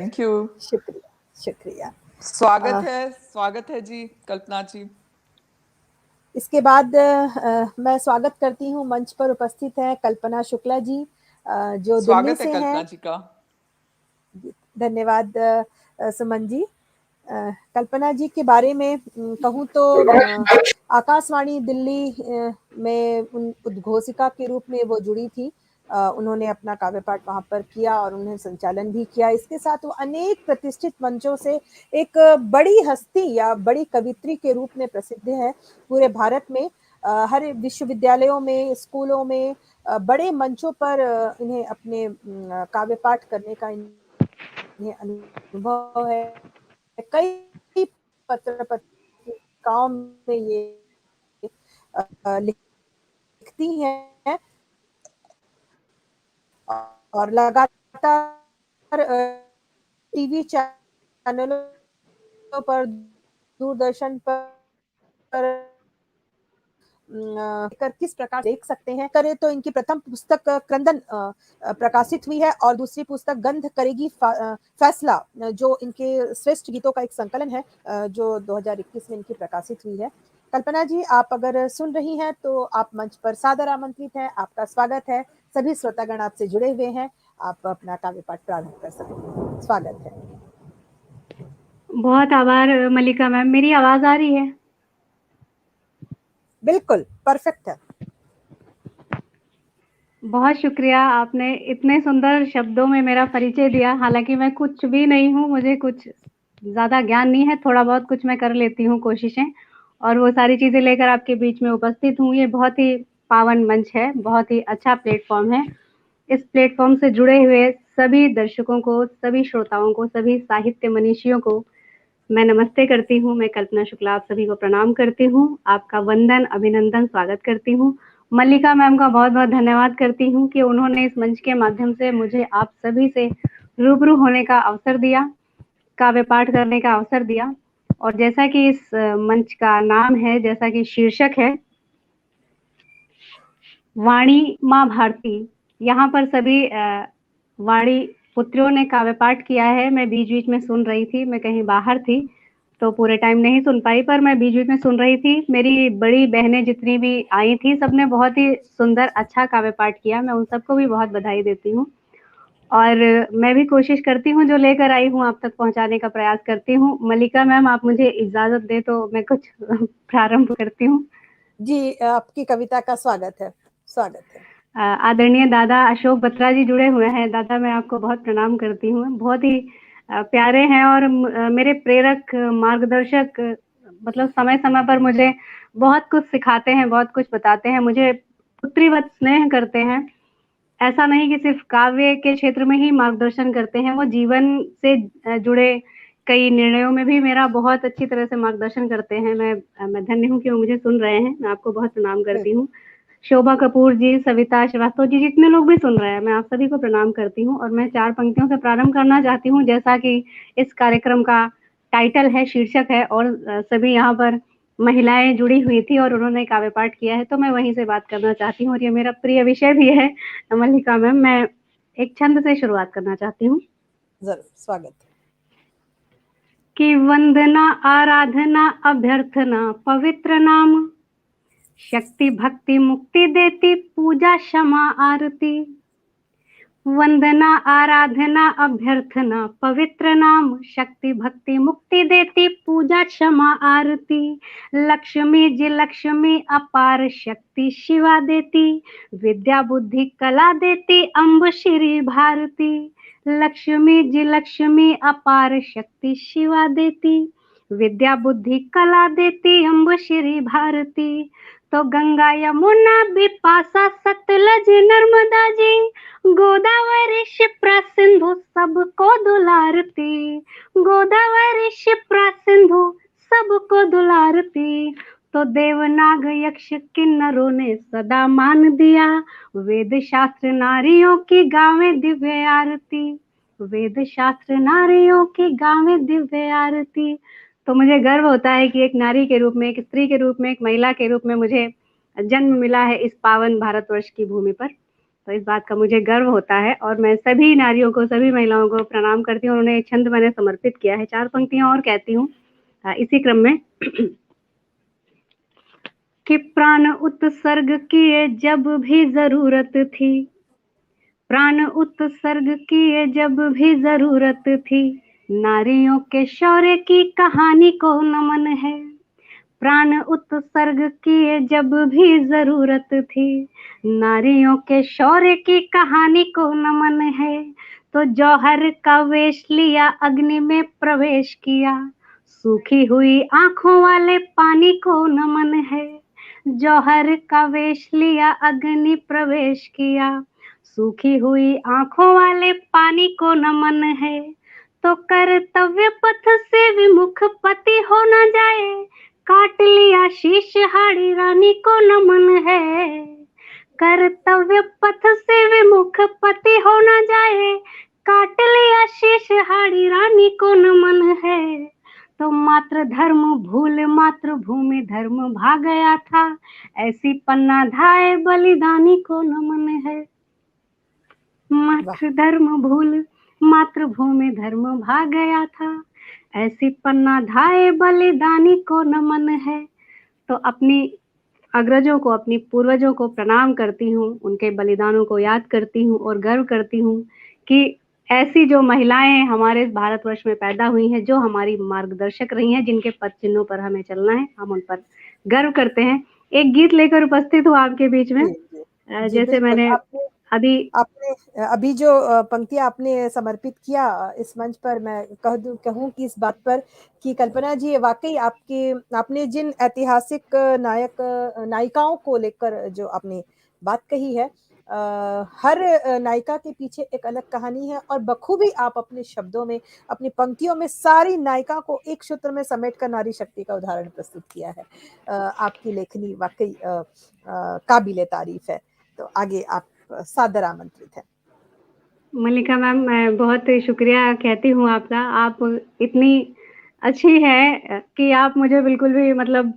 Thank you. शुक्रिया शुक्रिया। स्वागत है जी कल्पना जी। इसके बाद मैं स्वागत करती हूँ, मंच पर उपस्थित है कल्पना शुक्ला जी, जो दिल्ली से हैं। स्वागत है कल्पना जी का। धन्यवाद सुमन जी। कल्पना जी के बारे में कहूँ तो आकाशवाणी दिल्ली में उद्घोषिका के रूप में वो जुड़ी थी। उन्होंने अपना काव्य पाठ वहाँ पर किया और उन्हें संचालन भी किया। इसके साथ वो अनेक प्रतिष्ठित मंचों से एक बड़ी हस्ती या बड़ी कवित्री के रूप में प्रसिद्ध है पूरे भारत में। हर विश्वविद्यालयों में, स्कूलों में, बड़े मंचों पर इन्हें अपने काव्य पाठ करने का इन्हें अनुभव है। कई पत्र पत्रिकाओं में ये लिखती हैं और लगातार टीवी चैनलों पर, दूरदर्शन पर किस प्रकार देख सकते हैं। करें तो इनकी प्रथम पुस्तक क्रंदन प्रकाशित हुई है और दूसरी पुस्तक गंध करेगी फैसला, जो इनके श्रेष्ठ गीतों का एक संकलन है, जो 2021 में इनकी प्रकाशित हुई है। कल्पना जी, आप अगर सुन रही हैं तो आप मंच पर सादर आमंत्रित हैं। आपका स्वागत है। सभी श्रोतागण आपसे जुड़े हुए हैं। आप अपना काव्य पाठ प्रारंभ कर सकते हैं। स्वागत है। बहुत आभार मल्लिका मैम। मेरी आवाज आ रही है? बिल्कुल परफेक्ट है। बहुत शुक्रिया, आपने इतने सुंदर शब्दों में मेरा परिचय दिया। हालांकि मैं कुछ भी नहीं हूँ, मुझे कुछ ज़्यादा ज्ञान नहीं है, थोड़ा बहुत कुछ मैं कर लेती हूँ कोशिशें, और वो सारी चीज़ें लेकर आपके बीच में उपस्थित हूँ। ये बहुत ही पावन मंच है, बहुत ही अच्छा प्लेटफॉर्म है। इस प्लेटफॉर्म से जुड़े हुए सभी दर्शकों को, सभी श्रोताओं को, सभी साहित्य मनीषियों को मैं नमस्ते करती हूँ। मैं कल्पना शुक्ला आप सभी को प्रणाम करती हूँ, आपका वंदन, अभिनंदन, स्वागत करती हूँ। मल्लिका मैम का बहुत बहुत धन्यवाद करती हूँ कि उन्होंने इस मंच के माध्यम से मुझे आप सभी से रूबरू होने का अवसर दिया, काव्य पाठ करने का अवसर दिया। और जैसा कि इस मंच का नाम है, जैसा कि शीर्षक है वाणी माँ भारती, यहाँ पर सभी वाणी पुत्रियों ने काव्य पाठ किया है। मैं बीच बीच में सुन रही थी, मैं कहीं बाहर थी तो पूरे टाइम नहीं सुन पाई, पर मैं बीच बीच में सुन रही थी। मेरी बड़ी बहनें जितनी भी आई थी, सबने बहुत ही सुंदर अच्छा काव्य पाठ किया। मैं उन सबको भी बहुत बधाई देती हूँ और मैं भी कोशिश करती हूँ जो लेकर आई हूँ आप तक पहुँचाने का प्रयास करती हूँ। मल्लिका मैम, आप मुझे इजाज़त दे तो मैं कुछ प्रारंभ करती हूँ। जी, आपकी कविता का स्वागत है। स्वागत है। आदरणीय दादा अशोक बत्रा जी जुड़े हुए हैं। दादा, मैं आपको बहुत प्रणाम करती हूँ। बहुत ही प्यारे हैं और मेरे प्रेरक, मार्गदर्शक, मतलब समय समय पर मुझे बहुत कुछ सिखाते हैं, बहुत कुछ बताते हैं, मुझे पुत्रीवत स्नेह करते हैं। ऐसा नहीं कि सिर्फ काव्य के क्षेत्र में ही मार्गदर्शन करते हैं, वो जीवन से जुड़े कई निर्णयों में भी मेरा बहुत अच्छी तरह से मार्गदर्शन करते हैं। मैं धन्य हूँ कि वो मुझे सुन रहे हैं। मैं आपको बहुत प्रणाम करती हूँ। शोभा कपूर जी, सविता श्रीवास्तव जी, जितने लोग भी सुन रहे हैं, मैं आप सभी को प्रणाम करती हूँ। और मैं 4 पंक्तियों से प्रारंभ करना चाहती हूँ, जैसा कि इस कार्यक्रम का टाइटल है, शीर्षक है, और सभी यहाँ पर महिलाएं जुड़ी हुई थी और उन्होंने काव्य पाठ किया है, तो मैं वहीं से बात करना चाहती हूँ। और ये मेरा प्रिय विषय भी है मल्लिका मैम। मैं एक छंद से शुरुआत करना चाहती हूँ। जरूर, स्वागत है। कि वंदना, आराधना, अभ्यर्थना, पवित्र नाम, शक्ति भक्ति मुक्ति देती, पूजा क्षमा आरती। वंदना, आराधना, अभ्यर्थना, पवित्र नाम, शक्ति भक्ति मुक्ति देती, पूजा क्षमा आरती। लक्ष्मी जी लक्ष्मी, अपार शक्ति शिवा देती, विद्या बुद्धि कला देती, अम्ब श्री भारती। लक्ष्मी जी लक्ष्मी, अपार शक्ति शिवा देती, विद्या बुद्धि कला देती, अम्ब श्री भारती। तो गंगा यमुना बिपाशा सतलज नर्मदा जी, गोदावरी शिप्रा सिंधु सबको दुलारती। गोदावरी शिप्रा सिंधु सबको दुलारती। तो देवनाग यक्ष किन्नरों ने सदा मान दिया, वेद शास्त्र नारियों की गावे दिव्य आरती। वेद शास्त्र नारियों की गावे दिव्य आरती। तो मुझे गर्व होता है कि एक नारी के रूप में, एक स्त्री के रूप में, एक महिला के रूप में मुझे जन्म मिला है इस पावन भारतवर्ष की भूमि पर। तो इस बात का मुझे गर्व होता है और मैं सभी नारियों को, सभी महिलाओं को प्रणाम करती हूँ। उन्हें एक छंद मैंने समर्पित किया है, 4 पंक्तियां और कहती हूँ इसी क्रम में कि प्राण उत्सर्ग किए जब भी जरूरत थी, प्राण उत्सर्ग किए जब भी जरूरत थी, नारियों के शौर्य की कहानी को नमन है। प्राण उत्सर्ग किए जब भी जरूरत थी, नारियों के शौर्य की कहानी को नमन है। तो जौहर का वेश लिया, अग्नि में प्रवेश किया, सूखी हुई आंखों वाले पानी को नमन है। जौहर का वेश लिया, अग्नि प्रवेश किया, सूखी हुई आंखों वाले पानी को नमन है। तो कर्तव्य पथ से विमुख पति हो न जाए, काट लिया शीश हाड़ी रानी को नमन है। कर्तव्य पथ से विमुख पति हो न जाए, काट लिया शीश हाड़ी रानी को नमन है। तो मात्र धर्म भूल मातृभूमि धर्म भा गया था, ऐसी पन्ना धाए बलिदानी को नमन है। मात्र धर्म भूल मातृभूमि धर्म भा गया था, ऐसी पन्ना धाए बलिदानी को नमन है। तो अपनी अग्रजों को, अपनी पूर्वजों को प्रणाम करती हूँ, उनके बलिदानों को याद करती हूँ और गर्व करती हूँ कि ऐसी जो महिलाएं हमारे भारतवर्ष में पैदा हुई हैं, जो हमारी मार्गदर्शक रही हैं, जिनके पद चिन्हों पर हमें चलना है, हम उन पर गर्व करते हैं। एक गीत लेकर उपस्थित हूँ आपके बीच में। जैसे मैंने अभी जो पंक्तियां आपने समर्पित किया इस मंच पर, मैं कहूँ कि इस बात पर कि कल्पना जी वाकई आपने जिन ऐतिहासिक नायिकाओं को लेकर जो आपने बात कही है, हर नायिका के पीछे एक अलग कहानी है और बखूबी आप अपने शब्दों में, अपनी पंक्तियों में सारी नायिका को एक सूत्र में समेट कर नारी शक्ति का उदाहरण प्रस्तुत किया है। आपकी लेखनी वाकई काबिले तारीफ है। तो आगे आप सादर आमंत्रित है। मल्लिका मैम, मैं बहुत शुक्रिया कहती हूँ आपका। आप इतनी अच्छी है कि आप मुझे बिल्कुल भी मतलब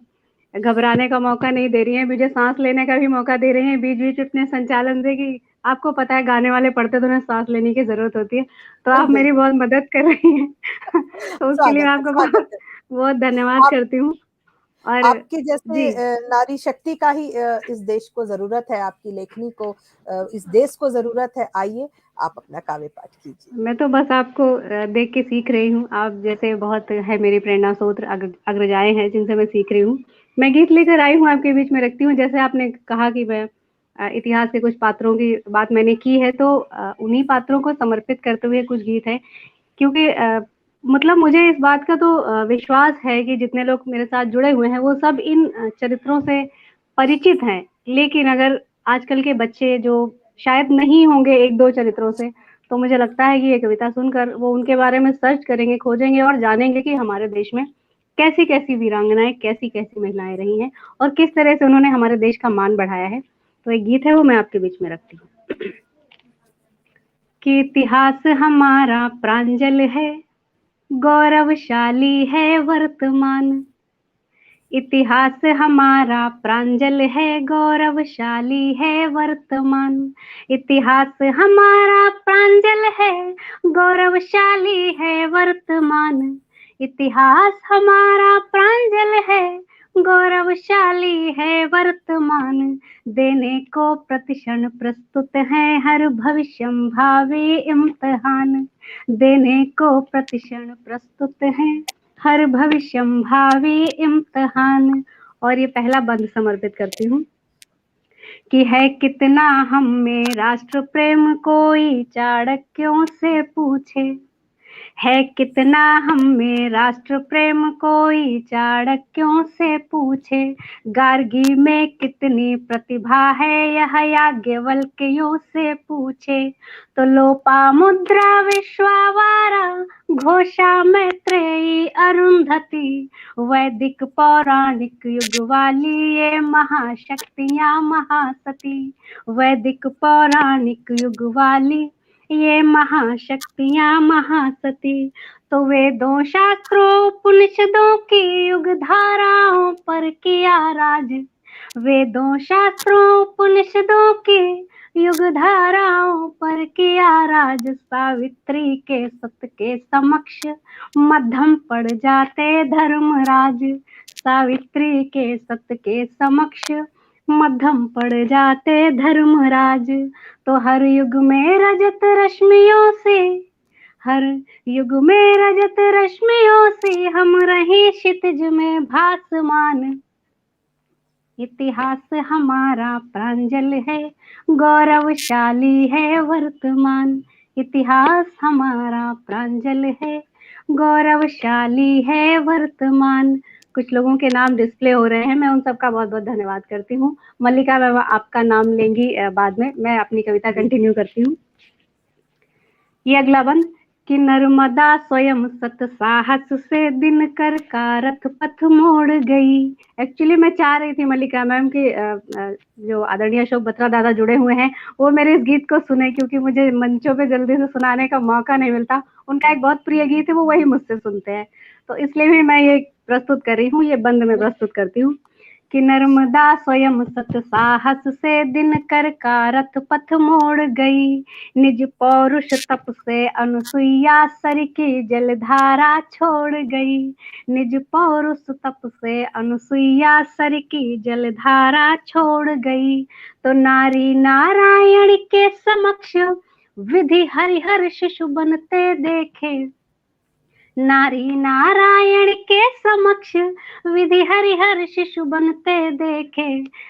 घबराने का मौका नहीं दे रही हैं, मुझे सांस लेने का भी मौका दे रही हैं बीच बीच इतने संचालन से कि आपको पता है गाने वाले पढ़ते तो उन्हें सांस लेने की जरूरत होती है, तो आप मेरी बहुत मदद कर रही हैं तो उसके लिए मैं आपको बहुत बहुत धन्यवाद करती हूँ। और आपके जैसे नारी शक्ति का ही इस देश को जरूरत है, आपकी लेखनी को इस देश को जरूरत है। आइए आप अपना काव्य पाठ कीजिए। मैं तो बस आपको देख के सीख रही हूँ, आप जैसे बहुत है मेरी प्रेरणा स्रोत, अग्रजाएं हैं जिनसे मैं सीख रही हूँ। मैं गीत लेकर आई हूँ आपके बीच में रखती हूँ। जैसे आपने कहा कि मैं इतिहास के कुछ पात्रों की बात मैंने की है, तो उन्हीं पात्रों को समर्पित करते हुए कुछ गीत है, क्योंकि मतलब मुझे इस बात का तो विश्वास है कि जितने लोग मेरे साथ जुड़े हुए हैं वो सब इन चरित्रों से परिचित हैं, लेकिन अगर आजकल के बच्चे जो शायद नहीं होंगे एक दो चरित्रों से, तो मुझे लगता है कि ये कविता सुनकर वो उनके बारे में सर्च करेंगे, खोजेंगे और जानेंगे कि हमारे देश में कैसी कैसी वीरांगनाएं, कैसी कैसी महिलाएं रही हैं और किस तरह से उन्होंने हमारे देश का मान बढ़ाया है। तो एक गीत है वो मैं आपके बीच में रखती हूँ कि इतिहास हमारा प्रांजल है, गौरवशाली है वर्तमान। इतिहास हमारा प्रांजल है, गौरवशाली है वर्तमान। इतिहास हमारा प्रांजल है, गौरवशाली है वर्तमान। इतिहास हमारा प्रांजल है, गौरवशाली है वर्तमान। देने को प्रतिक्षण प्रस्तुत है हर भविष्यम भावी इम्तिहान। देने को प्रतिक्षण प्रस्तुत है हर भविष्यम भावी इम्तिहान। और ये पहला बंद समर्पित करती हूँ कि है कितना हम में राष्ट्र प्रेम, कोई चाणक्यों से पूछे। है कितना हम में राष्ट्र प्रेम, कोई चाणक्यों से पूछे। गार्गी में कितनी प्रतिभा है, यह याज्ञवल्क्यों से पूछे। तो लोपामुद्रा विश्वावारा, घोषा मैत्रेयी अरुंधति, वैदिक पौराणिक युग वाली ये महाशक्तियां महासती। वैदिक पौराणिक युग वाली ये महाशक्तियां महासती। तो वेदों शास्त्रों उपनिषदों की युग धाराओं पर किया राज। वेदों शास्त्रों उपनिषदों की युग धाराओं पर किया राज, सावित्री के सत के समक्ष मध्यम पड़ जाते धर्मराज। सावित्री के सत के समक्ष मध्यम पड़ जाते धर्मराज। तो हर युग में रजत रश्मियों से, हर युग में रजत रश्मियों से हम रहे क्षितिज में भासमान। इतिहास हमारा प्रांजल है, गौरवशाली है वर्तमान। इतिहास हमारा प्रांजल है, गौरवशाली है वर्तमान। कुछ लोगों के नाम डिस्प्ले हो रहे हैं, मैं उन सबका बहुत बहुत धन्यवाद करती हूँ। मल्लिका मैं आपका नाम लेंगी बाद में, मैं अपनी कविता कंटिन्यू करती हूँ। ये अगला बंद कि नर्मदा स्वयं सत साहस से दिनकर का रथ पथ मोड़ गई। एक्चुअली मैं चाह रही थी मल्लिका मैम की जो आदरणीय अशोक बत्रा दादा जुड़े हुए हैं वो मेरे इस गीत को सुने, क्योंकि मुझे मंचों पे जल्दी से सुनाने का मौका नहीं मिलता। उनका एक बहुत प्रिय गीत है, वो वही मुझसे सुनते हैं, तो इसलिए भी मैं ये प्रस्तुत कर रही हूँ, ये बंद में प्रस्तुत करती हूँ कि नर्मदा स्वयं सत साहस से दिनकर का रथ पथ मोड़ गई। निज पौरुष तप से अनुसुईया सर की जलधारा छोड़ गई। निज पौरुष तप से अनुसुईया सर की जलधारा छोड़ गई। तो नारी नारायण के समक्ष विधि हरिहर शिशु बनते देखे। नारी नारायण के समक्ष विधि हरिहर शिशु बनते देखे।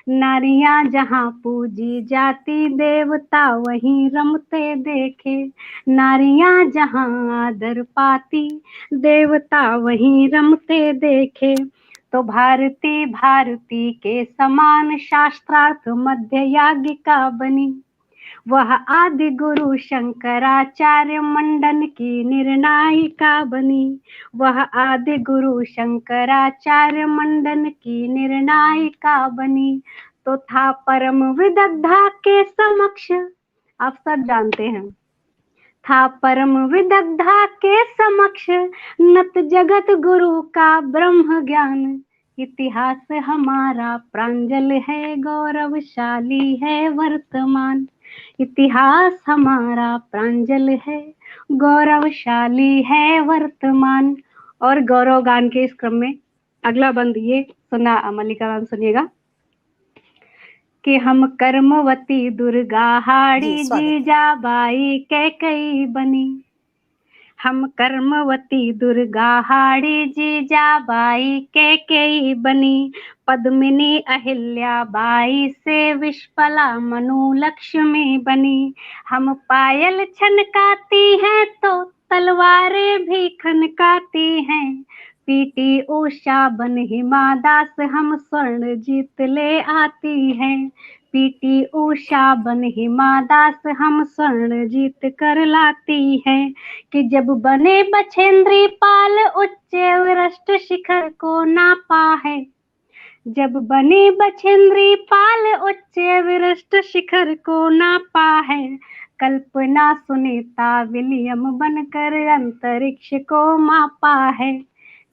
नारियां जहां पूजी जाती देवता वहीं रमते देखे। नारियां जहां आदर पाती देवता वहीं रमते देखे। तो भारती भारती के समान शास्त्रार्थ मध्य याज्ञिका बनी। वह आदि गुरु शंकराचार्य मंडन की निर्णायिका बनी। वह आदि गुरु शंकराचार्य मंडन की निर्णायिका बनी। तो था परम विदग्धा के समक्ष, आप सब जानते हैं, था परम विदग्धा के समक्ष नत जगत गुरु का ब्रह्म ज्ञान। इतिहास हमारा प्रांजल है, गौरवशाली है वर्तमान। इतिहास हमारा प्रांजल है, गौरवशाली है वर्तमान। और गौरव गान के इस क्रम में अगला बंद ये सुना मल्लिका मैम, सुनिएगा कि हम कर्मवती दुर्गा हाड़ी जीजाबाई कैकई बनी। हम कर्मवती दुर्गा हाड़ी जीजाबाई कैकेयी बनी। पद्मिनी अहिल्या बाई से विश्वला मनु लक्ष्मी बनी। हम पायल छनकाती हैं तो तलवारें भी खनकाती हैं। पीटी उषा बन हिमा दास हम स्वर्ण जीत ले आती हैं। पीटी उषा बन हिमा दास हम स्वर्ण जीत कर लाती हैं। कि जब बने बछेंद्री पाल उच्च विरष्ट शिखर को नापा है। जब बने बछेंद्री पाल उच्च विरष्ट शिखर को नापा है। कल्पना सुनीता विलियम बनकर अंतरिक्ष को मापा है।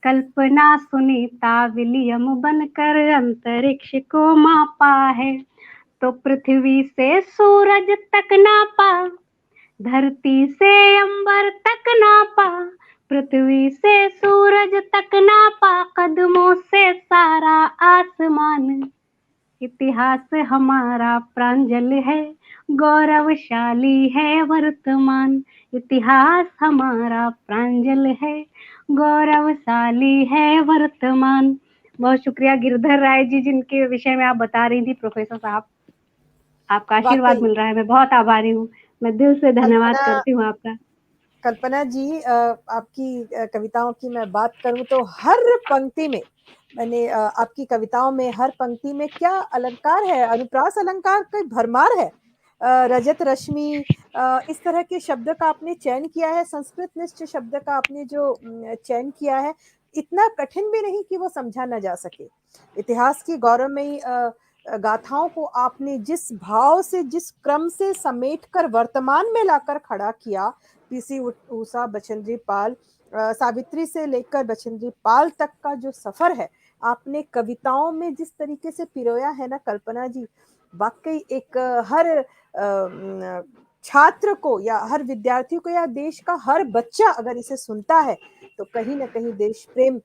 कल्पना सुनीता विलियम बनकर अंतरिक्ष को मापा है। तो पृथ्वी से सूरज तक नापा, धरती से अंबर तक नापा। पृथ्वी से सूरज तक नापा, कदमों से सारा आसमान। इतिहास हमारा प्रांजल है, गौरवशाली है वर्तमान। इतिहास हमारा प्रांजल है, गौरवशाली है वर्तमान। बहुत शुक्रिया गिरधर राय जी, जिनके विषय में आप बता रही थी प्रोफेसर साहब, आपका आशीर्वाद मिल रहा है, मैं बहुत आभारी हूँ। मैं दिल से धन्यवाद करती हूँ आपका। कल्पना जी, आपकी कविताओं की मैं बात करूं तो हर पंक्ति में, मैंने आपकी कविताओं में हर पंक्ति में क्या अलंकार है, अनुप्रास अलंकार का भरमार है। रजत रश्मि, इस तरह के शब्द का आपने चयन किया है, संस्कृत निष्ठ शब्द का आपने जो चयन किया है, इतना कठिन भी नहीं कि वो समझा न जा सके। इतिहास की गौरवमयी गाथाओं को आपने जिस भाव से, जिस क्रम से समेटकर वर्तमान में लाकर खड़ा किया, पीसी उषा, बछेंद्री पाल, सावित्री से लेकर बछेंद्री पाल तक का जो सफर है, आपने कविताओं में जिस तरीके से पिरोया है ना कल्पना जी, वाकई एक हर छात्र को या हर विद्यार्थी को या देश का हर बच्चा अगर इसे सुनता है तो कहीं ना कहीं देश प्रेम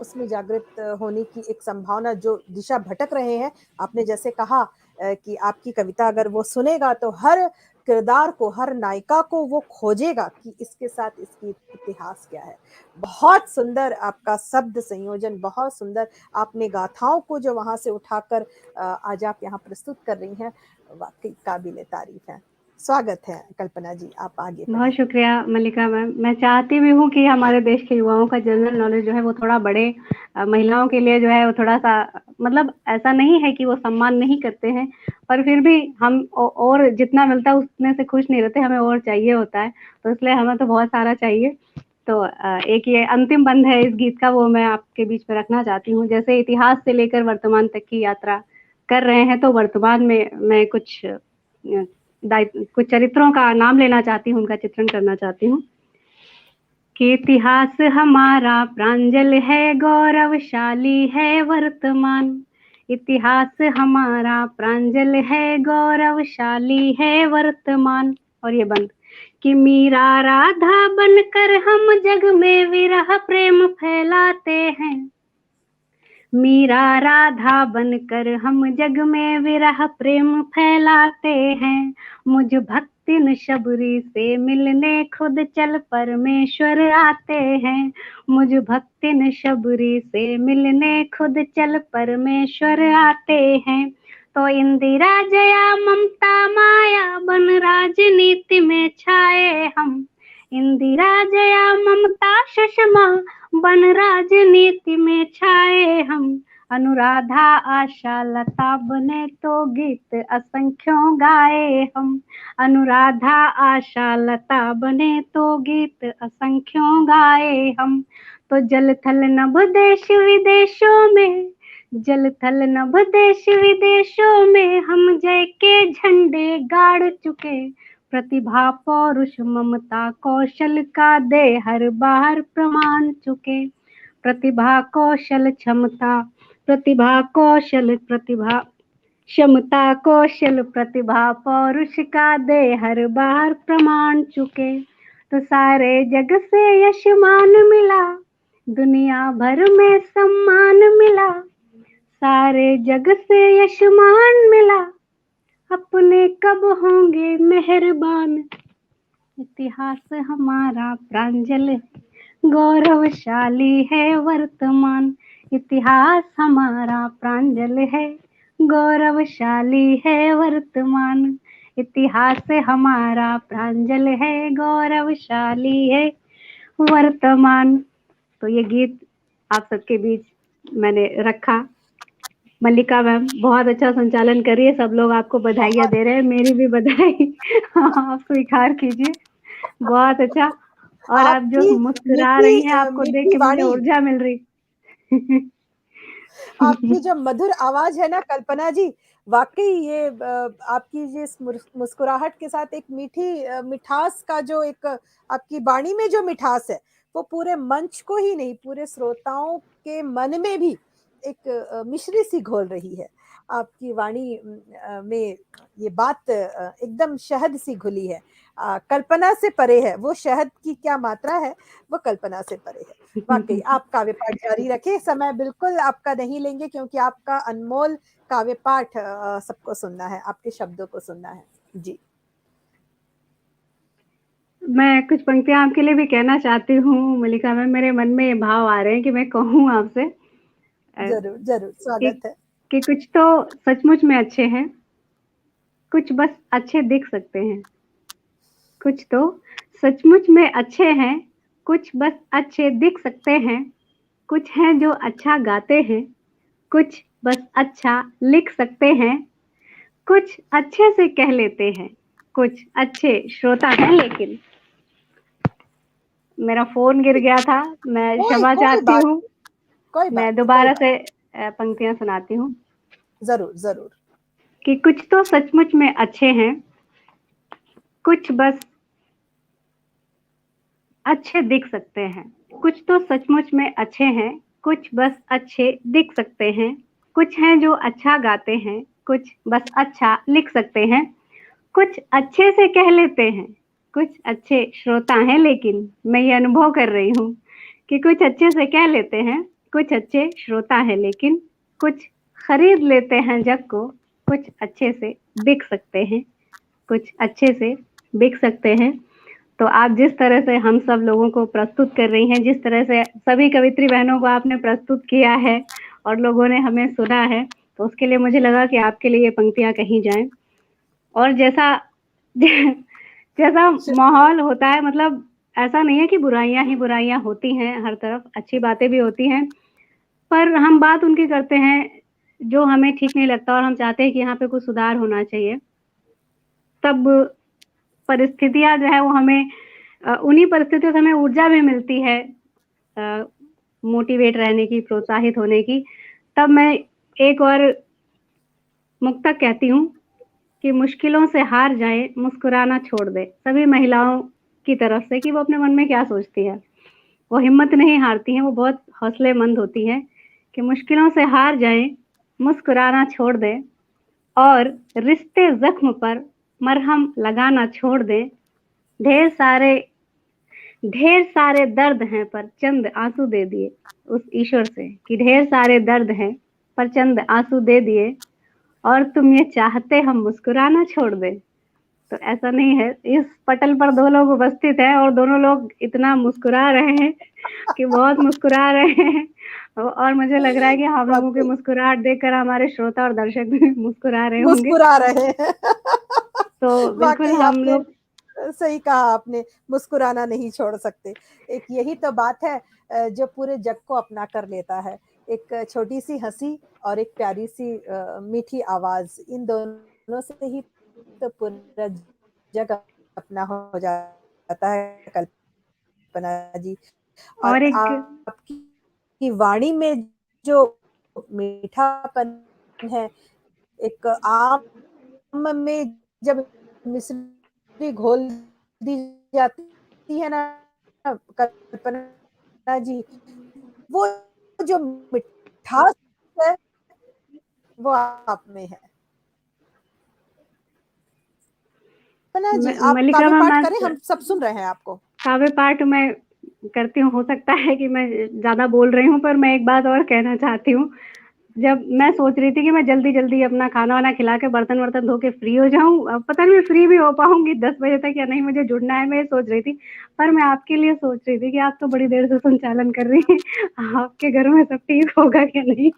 उसमें जागृत होने की एक संभावना, जो दिशा भटक रहे हैं। आपने जैसे कहा कि आपकी कविता अगर वो सुनेगा तो हर किरदार को, हर नायिका को वो खोजेगा कि इसके साथ इसकी इतिहास क्या है। बहुत सुंदर आपका शब्द संयोजन, बहुत सुंदर आपने गाथाओं को जो वहां से उठाकर आज आप यहाँ प्रस्तुत कर रही हैं, वाकई काबिले तारीफ है। स्वागत है कल्पना जी, आप आगे बहुत बढ़िए। शुक्रिया मल्लिका मैम। मैं चाहती भी हूँ कि हमारे देश के युवाओं का जनरल नॉलेज जो है वो थोड़ा बढ़े। महिलाओं के लिए जो है वो थोड़ा सा, मतलब ऐसा नहीं है कि वो सम्मान नहीं करते हैं, पर फिर भी हम और जितना मिलता है उतने से खुश नहीं रहते, हमें और चाहिए होता है। तो इसलिए हमें तो बहुत सारा चाहिए। तो एक ये अंतिम बंद है इस गीत का, वो मैं आपके बीच में रखना चाहती हूँ। जैसे इतिहास से लेकर वर्तमान तक की यात्रा कर रहे हैं, तो वर्तमान में मैं कुछ चरित्रों का नाम लेना चाहती हूँ, उनका चित्रण करना चाहती हूँ कि इतिहास हमारा प्रांजल है, गौरवशाली है वर्तमान। इतिहास हमारा प्रांजल है, गौरवशाली है वर्तमान। और ये बंद कि मीरा राधा बनकर हम जग में विरह प्रेम फैलाते हैं। मीरा राधा बनकर हम जग में विरह प्रेम फैलाते हैं। मुझ भक्तिन शबरी से मिलने खुद चल परमेश्वर आते हैं। मुझ भक्तिन शबरी से मिलने खुद चल परमेश्वर आते हैं। तो इंदिरा जया ममता माया बन राजनीति में छाए हम। इंदिरा जया ममता सुषमा बन राजनीति में छाए हम। अनुराधा आशा लता बने तो गीत असंख्यों गाए हम। अनुराधा आशा लता बने तो गीत असंख्यों गाए हम। तो जल थल नभ देश विदेशों में, जल थल नभ देश विदेशों में हम जय के झंडे गाड़ चुके। प्रतिभा पौरुष ममता कौशल का दे हर बार प्रमाण चुके। प्रतिभा कौशल क्षमता, प्रतिभा कौशल प्रतिभा क्षमता कौशल प्रतिभा पौरुष का दे हर बार प्रमाण चुके। तो सारे जग से यशमान मिला, दुनिया भर में सम्मान मिला। सारे जग से यशमान मिला, अपने कब होंगे मेहरबान। इतिहास हमारा प्रांजल गौरवशाली है वर्तमान। इतिहास हमारा प्रांजल है, गौरवशाली है वर्तमान। इतिहास हमारा प्रांजल है, गौरवशाली है वर्तमान। तो ये गीत आप सबके बीच मैंने रखा। मल्लिका मैम बहुत अच्छा संचालन कर रही है, सब लोग आपको बधाइयाँ दे रहे हैं, मेरी भी बधाई आप स्वीकार कीजिए। बहुत अच्छा। और आप जो आपकी मुस्कुरा रही हैं, मीठी आपको देख मीठी के मुझे वाणी, ऊर्जा मिल रही। आपकी जो मधुर आवाज है ना कल्पना जी, वाकई ये आपकी जिस मुस्कुराहट के साथ एक मीठी मिठास का जो एक आपकी वाणी में जो मिठास है, वो पूरे मंच को ही नहीं, पूरे श्रोताओं के मन में भी एक मिश्री सी घोल रही है। आपकी वाणी में ये बात एकदम शहद सी घुली है, कल्पना से परे है। वो शहद की क्या मात्रा है, वो कल्पना से परे है। वाकई आप काव्य पाठ जारी रखें, समय बिल्कुल आपका नहीं लेंगे क्योंकि आपका अनमोल काव्य पाठ सबको सुनना है, आपके शब्दों को सुनना है जी। मैं कुछ पंक्तियां आपके लिए भी कहना चाहती हूँ मल्लिका मैम, मेरे मन में ये भाव आ रहे हैं कि मैं कहूँ आपसे जरूर जरूर, कि, स्वागत है। कि कुछ तो सचमुच में अच्छे हैं, कुछ बस अच्छे दिख सकते हैं। कुछ तो सचमुच में अच्छे हैं, कुछ बस अच्छे दिख सकते हैं। कुछ हैं जो अच्छा गाते हैं, कुछ बस अच्छा लिख सकते हैं। कुछ अच्छे से कह लेते हैं, कुछ अच्छे श्रोता हैं। लेकिन मेरा फोन गिर गया था, मैं कोई क्षमा कोई चाहती बात हूँ। कोई मैं बात नहीं, कोई दोबारा बात से पंक्तियां सुनाती हूँ जरूर जरूर। कि कुछ तो सचमुच में अच्छे हैं, कुछ बस अच्छे दिख सकते हैं। कुछ तो सचमुच में अच्छे हैं, कुछ बस अच्छे दिख सकते हैं। कुछ हैं जो अच्छा गाते हैं, कुछ बस अच्छा लिख सकते हैं, कुछ अच्छे से कह लेते हैं, कुछ अच्छे श्रोता हैं, लेकिन मैं ये अनुभव कर रही हूँ कि कुछ अच्छे से कह लेते हैं, कुछ अच्छे श्रोता हैं, लेकिन कुछ खरीद लेते हैं जग को, कुछ अच्छे से बिक सकते हैं, कुछ अच्छे से बिक सकते हैं। तो आप जिस तरह से हम सब लोगों को प्रस्तुत कर रही हैं, जिस तरह से सभी कवित्री बहनों को आपने प्रस्तुत किया है और लोगों ने हमें सुना है, तो उसके लिए मुझे लगा कि आपके लिए ये पंक्तियां कही जाएं। और जैसा जैसा माहौल होता है, मतलब ऐसा नहीं है कि बुराइयां ही बुराइयां होती हैं, हर तरफ अच्छी बातें भी होती हैं, पर हम बात उनकी करते हैं जो हमें ठीक नहीं लगता और हम चाहते हैं कि यहाँ पे कुछ सुधार होना चाहिए। तब परिस्थितियां जो है वो हमें उन्हीं परिस्थितियों से हमें ऊर्जा भी मिलती है मोटिवेट रहने की, प्रोत्साहित होने की। तब मैं एक और मुक्तक कहती हूँ कि मुश्किलों से हार जाए, मुस्कुराना छोड़ दे। सभी महिलाओं की तरफ से कि वो अपने मन में क्या सोचती है, वो हिम्मत नहीं हारती हैं, वो बहुत हौसलेमंद होती हैं कि मुश्किलों से हार जाए, मुस्कुराना छोड़ दे और रिश्ते जख्म पर मरहम लगाना छोड़ दे। ढेर सारे दर्द हैं पर चंद आंसू दे दिए, उस ईश्वर से कि ढेर सारे दर्द हैं पर चंद आंसू दे दिए और तुम ये चाहते हम मुस्कुराना छोड़ दे। तो ऐसा नहीं है, इस पटल पर दो लोग उपस्थित हैं और दोनों लोग इतना मुस्कुरा रहे हैं कि बहुत मुस्कुरा रहे हैं और मुझे लग रहा है कि हम लोगों की मुस्कुराहट देखकर हमारे श्रोता और दर्शक भी मुस्कुरा रहे होंगे। मुस्कुरा रहे हैं। तो बिल्कुल हम लोग, सही कहा आपने, मुस्कुराना नहीं छोड़ सकते। एक यही तो बात है जो पूरे जग को अपना कर लेता है। एक छोटी सी हंसी और एक प्यारी सी मीठी आवाज, इन दोनों से ही तो पूरा जग अपना हो जाता है कल्पना जी। और और एक आपकी वाणी में जो मीठापन है, एक आम में जब मिश्री घोल दी जाती है ना कल्पना जी, वो जो मिठास है वो आप में है। कल्पना जी, आप मल्लिका काव्य मैम, पाठ करें, हम सब सुन रहे हैं आपको। काव्य पाठ मैं करती हूँ। हो सकता है कि मैं ज्यादा बोल रही हूँ, पर मैं एक बात और कहना चाहती हूँ। जब मैं सोच रही थी कि मैं जल्दी जल्दी अपना खाना वाना खिला के बर्तन वर्तन धो के फ्री हो जाऊं, अब पता नहीं फ्री भी हो पाऊंगी 10 बजे तक या नहीं, मुझे जुड़ना है, मैं ये सोच रही थी। पर मैं आपके लिए सोच रही थी कि आप तो बड़ी देर से संचालन कर रही हैं, आपके घर में सब ठीक होगा क्या नहीं।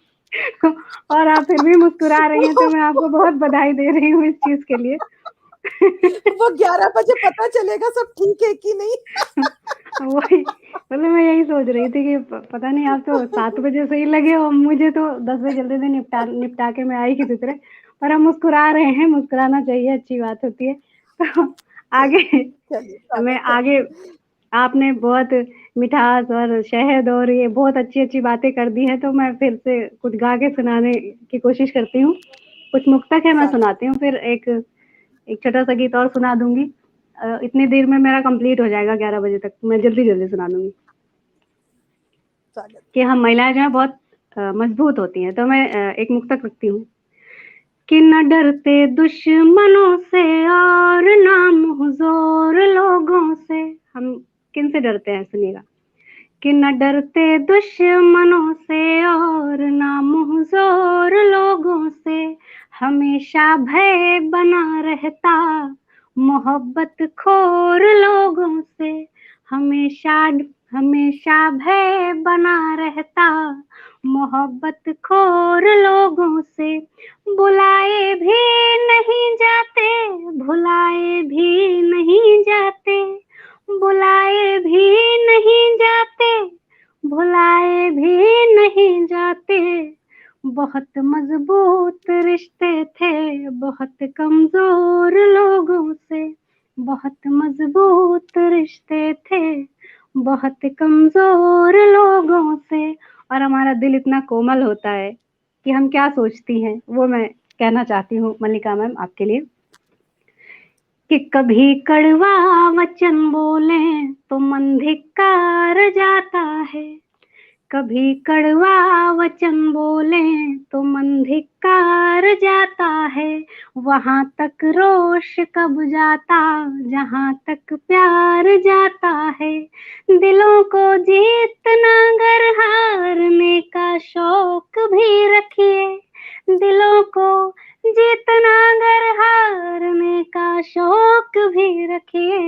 और आप फिर भी मुस्कुरा रही हैं, तो मैं आपको बहुत बधाई दे रही हूँ इस चीज के लिए। वो 11 बजे पता चलेगा सब ठीक है कि नहीं। वही, मतलब मैं यही सोच रही थी कि पता नहीं, आप तो 7 बजे से ही लगे हो, मुझे तो 10 बजे जल्दी से निपटा के मैं आई किसी तरह। पर हम मुस्कुरा रहे हैं, मुस्कुराना चाहिए, अच्छी बात होती है। तो आगे चलिए, मैं स्वागत है। आगे, आपने बहुत मिठास और शहद और ये बहुत अच्छी अच्छी बातें कर दी है, तो मैं फिर से कुछ गा के सुनाने की कोशिश करती हूँ। कुछ मुक्तक है, मैं स्वागत। सुनाती हूँ, फिर एक छोटा सा गीत और सुना दूंगी। इतनी देर में मेरा कंप्लीट हो जाएगा, 11 बजे तक मैं जल्दी जल्दी सुना दूंगी। स्वागत। कि हम महिलाएं जो है बहुत मजबूत होती हैं। तो मैं एक मुक्तक रखती हूँ कि न डरते दुश्मनों से और नाम हुजूर लोगों से। हम किन से डरते हैं, सुनिएगा। कि न डरते दुश्मनों से और नाम हुजूर लोगों से, हमेशा भय बना रहता मोहब्बत खोर लोगों से। हमेशा हमेशा भय बना रहता मोहब्बत खोर लोगों से। बुलाए भी नहीं जाते, भुलाए भी नहीं जाते, बुलाए भी नहीं जाते, भुलाए भी नहीं जाते। बहुत मजबूत रिश्ते थे बहुत कमजोर लोगों से, बहुत मजबूत रिश्ते थे बहुत कमजोर लोगों से। और हमारा दिल इतना कोमल होता है कि हम क्या सोचती हैं, वो मैं कहना चाहती हूँ मल्लिका मैम आपके लिए। कि कभी कड़वा वचन बोले तो मन धिक्कार जाता है, कभी कड़वा वचन बोले तो मन धिक्कार जाता है, वहां तक रोष कब जाता जहां तक प्यार जाता है। दिलों को जीतना गर हारने का शौक भी रखिए, दिलों को जीतना गर हारने का शौक भी रखिए।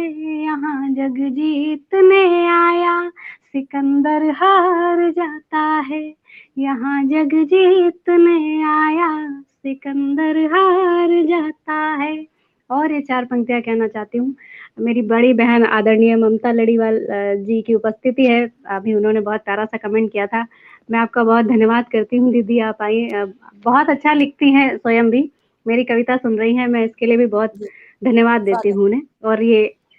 यहाँ जग जीतने आया सिकंदर हार जाता है, यहाँ जग जीतने आया सिकंदर हार जाता है। और ये 4 पंक्तियां कहना चाहती हूँ। मेरी बड़ी बहन आदरणीय ममता लड़ीवाल जी की उपस्थिति है, अभी उन्होंने बहुत प्यारा सा कमेंट किया था। मैं आपका बहुत धन्यवाद करती हूँ दीदी, आप आई, बहुत अच्छा लिखती हैं स्वयं भी, मेरी कविता सुन रही हैं, मैं इसके लिए भी बहुत जी, धन्यवाद देती स्वागत। हूँ उन्हें। और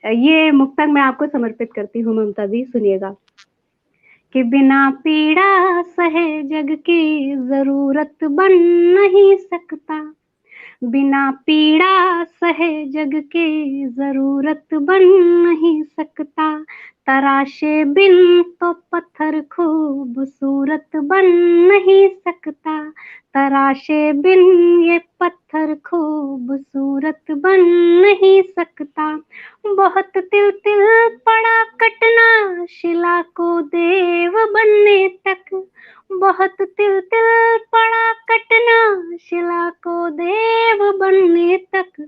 ये मुक्तक मैं आपको समर्पित करती हूँ ममता जी, सुनिएगा। कि बिना पीड़ा सहे जग की जरूरत बन नहीं सकता, बिना पीड़ा सहे जग की जरूरत बन नहीं सकता। तराशे बिन तो पत्थर खूबसूरत बन नहीं सकता, तराशे बिन ये पत्थर खूबसूरत बन नहीं सकता। बहुत तिल तिल पड़ा कटना शिला को देव बनने तक, बहुत तिल तिल पड़ा कटना शिला को देव बनने तक।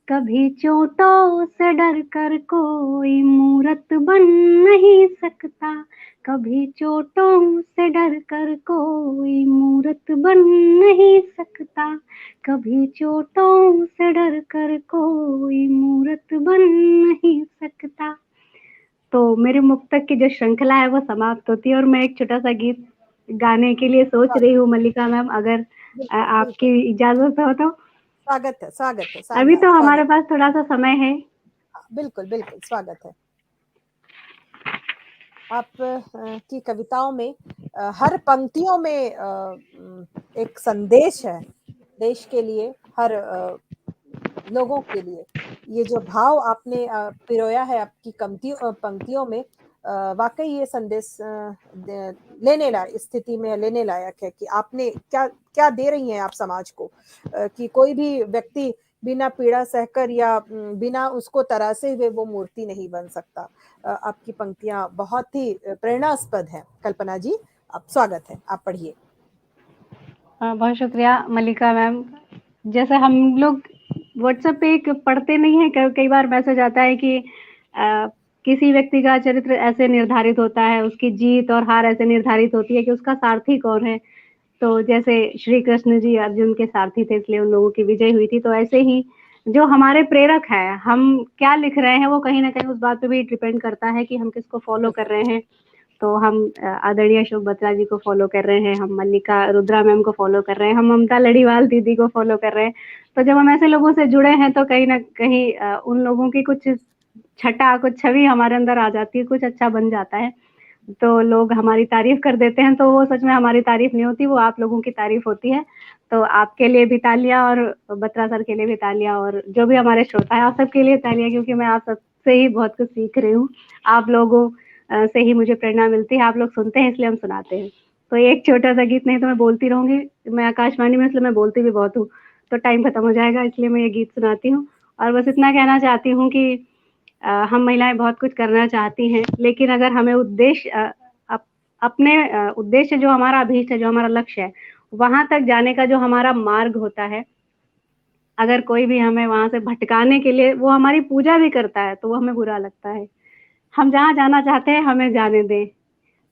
कभी चोटों से डर कर कोई मूरत बन नहीं सकता, कभी चोटों से डर कर कोई मूरत बन नहीं सकता, कभी चोटों से डर कर कोई मूरत बन नहीं सकता। तो मेरे मुक्तक की जो श्रृंखला है वो समाप्त होती है और मैं एक छोटा सा गीत गाने के लिए सोच रही हूँ मल्लिका मैम, अगर बिल्कुल, आपकी बिल्कुल। इजाजत हो तो। स्वागत है, स्वागत है, अभी शानदार, तो हमारे स्वागत। पास थोड़ा सा समय है। बिल्कुल, बिल्कुल, स्वागत है। आप की कविताओं में हर पंक्तियों में एक संदेश है, देश के लिए, हर लोगों के लिए। ये जो भाव आपने पिरोया है आपकी पंक्तियों में, वाक़ई ये संदेश लेने लायक स्थिति में लेने लायक है कि आपने क्या क्या दे रही हैं आप समाज को, कि कोई भी व्यक्ति बिना पीड़ा सहकर या बिना उसको तरासे हुए वो मूर्ति नहीं बन सकता। आपकी पंक्तियाँ बहुत ही प्रेरणास्पद हैं। कल्पना जी, आप स्वागत है, आप पढ़िए। बहुत शुक्रिया मल्लिका मैम। जैसे हम लोग व्हाट्सएप पे एक पढ़ते नहीं है, कई बार मैसेज आता है कि किसी व्यक्ति का चरित्र ऐसे निर्धारित होता है, उसकी जीत और हार ऐसे निर्धारित होती है कि उसका सारथी कौन है। तो जैसे श्री कृष्ण जी अर्जुन के सारथी थे इसलिए उन लोगों की विजय हुई थी, तो ऐसे ही जो हमारे प्रेरक है, हम क्या लिख रहे हैं वो कहीं ना कहीं उस बात पे भी डिपेंड करता है कि हम किसको फॉलो कर रहे हैं। तो हम आदरणीय अशोक बत्रा जी को फॉलो कर रहे हैं, हम मल्लिका रुद्रा मैम को फॉलो कर रहे हैं, हम ममता लड़ीवाल दीदी को फॉलो कर रहे हैं। तो जब हम ऐसे लोगों से जुड़े हैं तो कहीं ना कहीं उन लोगों की कुछ छटा, कुछ छवि हमारे अंदर आ जाती है, कुछ अच्छा बन जाता है। तो लोग हमारी तारीफ कर देते हैं, तो वो सच में हमारी तारीफ नहीं होती, वो आप लोगों की तारीफ होती है। तो आपके लिए भी तालियां और बत्रा सर के लिए भी तालियां और जो भी हमारे श्रोता है आप सबके लिए तालियां, क्योंकि मैं आप सबसे ही बहुत कुछ सीख रही हूँ। आप लोगों से ही मुझे प्रेरणा मिलती है, आप लोग सुनते हैं इसलिए हम सुनाते हैं। तो एक छोटा सा गीत, नहीं तो मैं बोलती रहूंगी, मैं आकाशवाणी में इसलिए मैं बोलती भी बहुत हूँ, तो टाइम खत्म हो जाएगा, इसलिए मैं ये गीत सुनाती हूँ। और बस इतना कहना चाहती हूँ कि हम महिलाएं बहुत कुछ करना चाहती हैं, लेकिन अगर हमें उद्देश्य अपने उद्देश्य जो हमारा अभीष्ट है, जो हमारा लक्ष्य है, वहां तक जाने का जो हमारा मार्ग होता है, अगर कोई भी हमें वहां से भटकाने के लिए वो हमारी पूजा भी करता है तो वो हमें बुरा लगता है। हम जहाँ जाना चाहते हैं हमें जाने दें।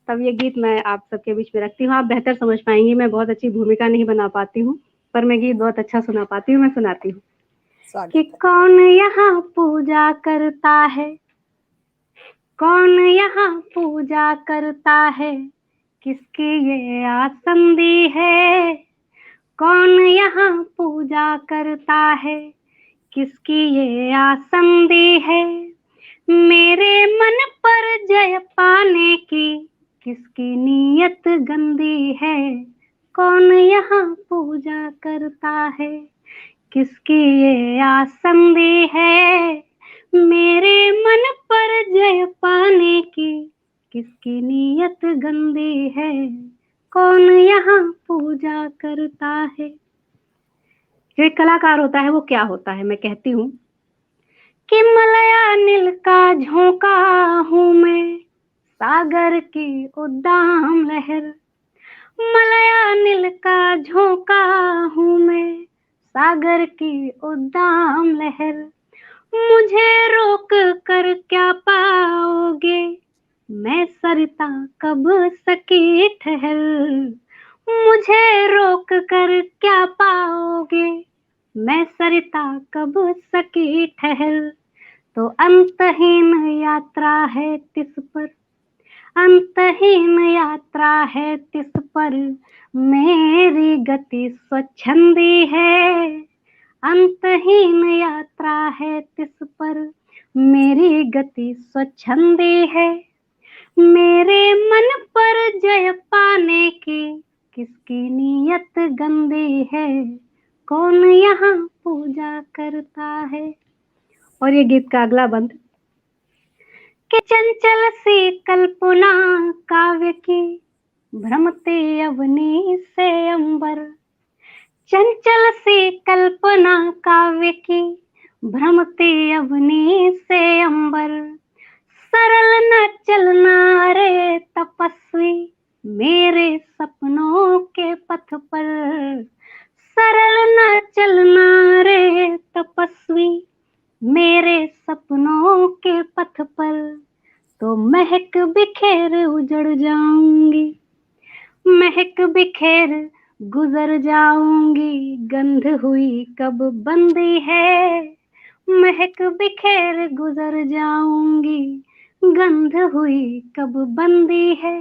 तब ये गीत मैं आप सबके बीच में रखती हूँ, आप बेहतर समझ पाएंगी, मैं बहुत अच्छी भूमिका नहीं बना पाती हूँ, पर मैं गीत बहुत अच्छा सुना पाती हूँ, मैं सुनाती हूँ। कि स्वागत है। कौन यहाँ पूजा करता है, कौन यहाँ पूजा करता है, किसकी ये आसन दी है। कौन यहाँ पूजा करता है, किसकी ये आसन दी है। मेरे मन पर जय पाने की किसकी नीयत गंदी है। कौन यहाँ पूजा करता है, किसकी ये आसन दी है। मेरे मन पर जय पाने की किसकी नीयत गंदी है, कौन यहाँ पूजा करता है। जो एक कलाकार होता है वो क्या होता है, मैं कहती हूँ कि मलया नील का झोंका हूँ मैं, सागर की उद्दाम लहर। मलया नील का झोंका हूँ मैं, सागर की उद्दाम लहर। मुझे रोक कर क्या पाओगे, मैं सरिता कब सकी ठहर। मुझे रोक कर क्या पाओगे, मैं सरिता कब सकी ठहर। तो अंतहीन यात्रा है तिस पर, अंतहीन यात्रा है तिस पर, मेरी गति स्वच्छंदी है। अंतहीन यात्रा है तिस पर, मेरी गति स्वच्छंदी है। मेरे मन पर जय पाने की किसकी नीयत गंदी है, कौन यहाँ पूजा करता है। और ये गीत का अगला बंद कि चंचल सी कल्पना काव्य की, भ्रमते अवनी से अंबर। चंचल सी कल्पना काव्य की, भ्रमते अवनी से अंबर। सरल न चलना रे तपस्वी, मेरे सपनों के पथ पर। सरल न चलना रे तपस्वी, मेरे सपनों के पथ पर। तो महक बिखेर उजड़ जाऊंगी, महक बिखेर गुजर जाऊंगी। गंध हुई कब बंदी है, महक बिखेर गुजर जाऊंगी। गंध हुई कब बंदी है।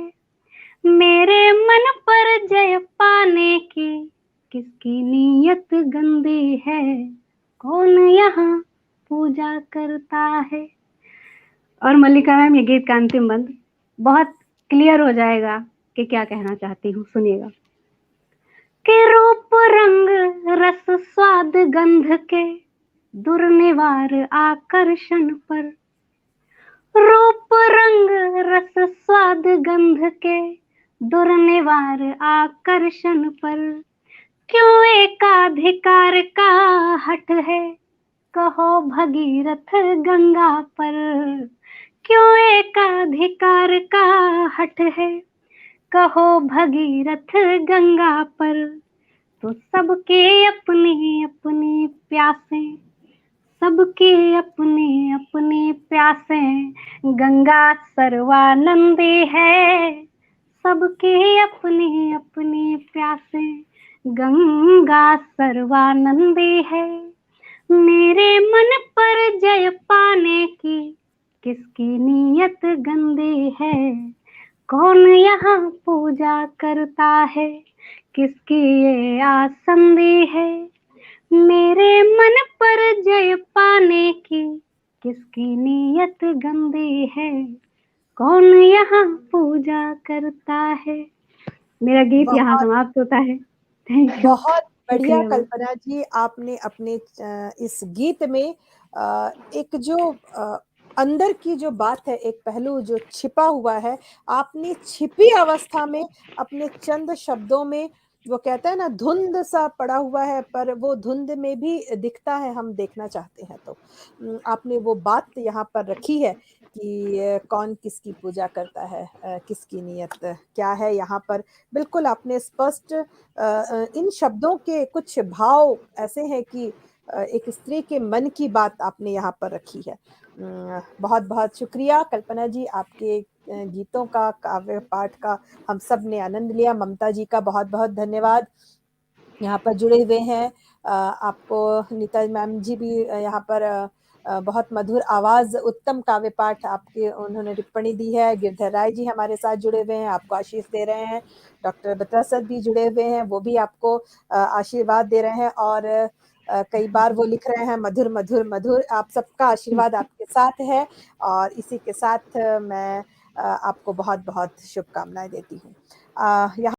मेरे मन पर जय पाने की किसकी नीयत गंदी है, कौन यहाँ पूजा करता है। और मल्लिका मैम, ये गीत का अंतिम बंद बहुत क्लियर हो जाएगा कि क्या कहना चाहती हूँ, सुनिएगा। कि रूप रंग रस स्वाद गंध के दुर्निवार आकर्षण पर। रूप रंग रस स्वाद गंध के दुर्निवार आकर्षण पर। क्यों एकाधिकार का हट है, कहो भगीरथ गंगा पर। क्यों एकाधिकार का हट है, कहो भगीरथ गंगा पर। तो सबके अपनी अपनी प्यासें, सबके अपने अपने प्यासें, गंगा सर्वानंदी है। सबके अपने अपने प्यासें, गंगा सर्वानंदी है। मेरे मन पर जय पाने की किसकी नीयत गंदी है, कौन यहाँ पूजा करता है, किसकी ये आसंदी है। मेरे मन पर जय पाने की किसकी नीयत गंदी है, कौन यहाँ पूजा करता है। मेरा गीत यहाँ समाप्त होता है। Thank you. बहुत बढ़िया कल्पना जी, आपने अपने इस गीत में एक जो अंदर की जो बात है, एक पहलू जो छिपा हुआ है, आपने छिपी अवस्था में अपने चंद शब्दों में, वो कहता है ना धुंध सा पड़ा हुआ है, पर वो धुंध में भी दिखता है, हम देखना चाहते हैं। तो आपने वो बात यहाँ पर रखी है कि कौन किसकी पूजा करता है, किसकी नीयत क्या है। यहाँ पर बिल्कुल आपने स्पष्ट इन शब्दों के कुछ भाव ऐसे हैं कि एक स्त्री के मन की बात आपने यहाँ पर रखी है। बहुत बहुत शुक्रिया कल्पना जी, आपके गीतों का, काव्य पाठ का हम सब ने आनंद लिया। ममता जी का बहुत बहुत धन्यवाद, यहाँ पर जुड़े हुए हैं। आपको नीता मैम जी भी यहाँ पर बहुत मधुर आवाज, उत्तम काव्य पाठ आपके उन्होंने टिप्पणी दी है। गिरधर राय जी हमारे साथ जुड़े हुए हैं, आपको आशीष दे रहे हैं। डॉक्टर बत्रा सर भी जुड़े हुए हैं, वो भी आपको आशीर्वाद दे रहे हैं। और कई बार वो लिख रहे हैं मधुर मधुर मधुर। आप सबका आशीर्वाद आपके साथ है, और इसी के साथ मैं आपको बहुत बहुत शुभकामनाएं देती हूँ। यहाँ